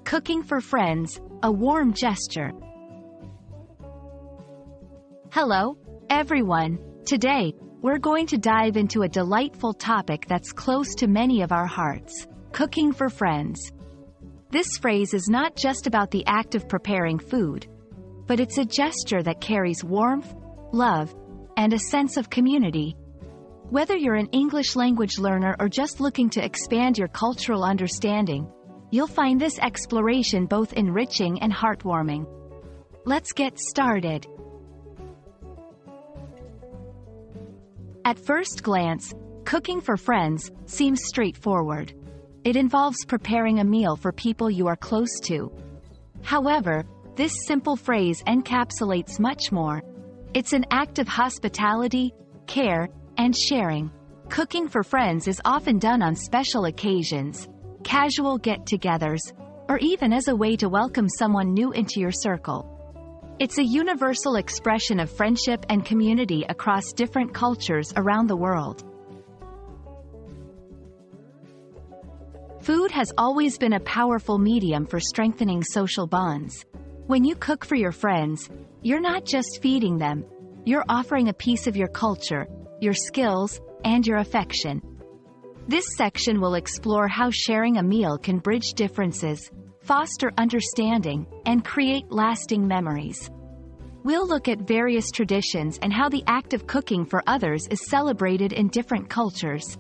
Cooking for friends, a warm gesture. Hello, everyone. Today, we're going to dive into a delightful topic that's close to many of our hearts: cooking for friends. This phrase is not just about the act of preparing food, but it's a gesture that carries warmth, love, and a sense of community. Whether you're an English language learner or just looking to expand your cultural understanding, you'll find this exploration both enriching and heartwarming. Let's get started. At first glance, cooking for friends seems straightforward. It involves preparing a meal for people you are close to. However, this simple phrase encapsulates much more. It's an act of hospitality, care, and sharing. Cooking for friends is often done on special occasions, casual get-togethers, or even as a way to welcome someone new into your circle. It's a universal expression of friendship and community across different cultures around the world. Food has always been a powerful medium for strengthening social bonds. When you cook for your friends, you're not just feeding them, you're offering a piece of your culture, your skills, and your affection. This section will explore how sharing a meal can bridge differences, foster understanding, and create lasting memories. We'll look at various traditions and how the act of cooking for others is celebrated in different cultures.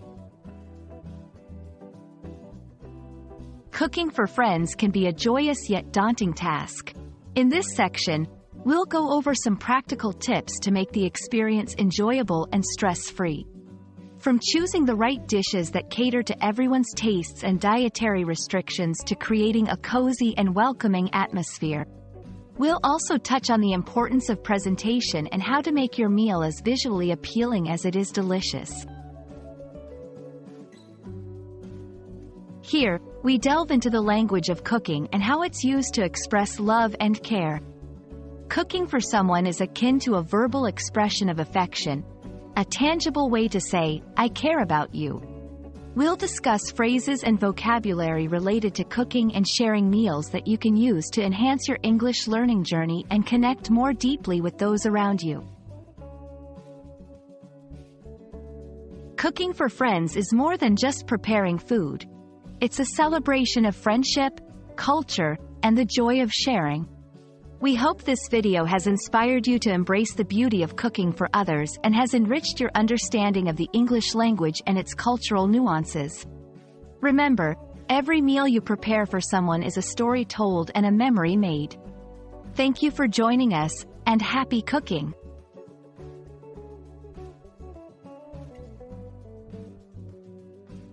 Cooking for friends can be a joyous yet daunting task. In this section, we'll go over some practical tips to make the experience enjoyable and stress-free. From choosing the right dishes that cater to everyone's tastes and dietary restrictions to creating a cozy and welcoming atmosphere. We'll also touch on the importance of presentation and how to make your meal as visually appealing as it is delicious. Here, we delve into the language of cooking and how it's used to express love and care. Cooking for someone is akin to a verbal expression of affection, a tangible way to say, "I care about you." We'll discuss phrases and vocabulary related to cooking and sharing meals that you can use to enhance your English learning journey and connect more deeply with those around you. Cooking for friends is more than just preparing food. It's a celebration of friendship, culture, and the joy of sharing. We hope this video has inspired you to embrace the beauty of cooking for others and has enriched your understanding of the English language and its cultural nuances. Remember, every meal you prepare for someone is a story told and a memory made. Thank you for joining us, and happy cooking!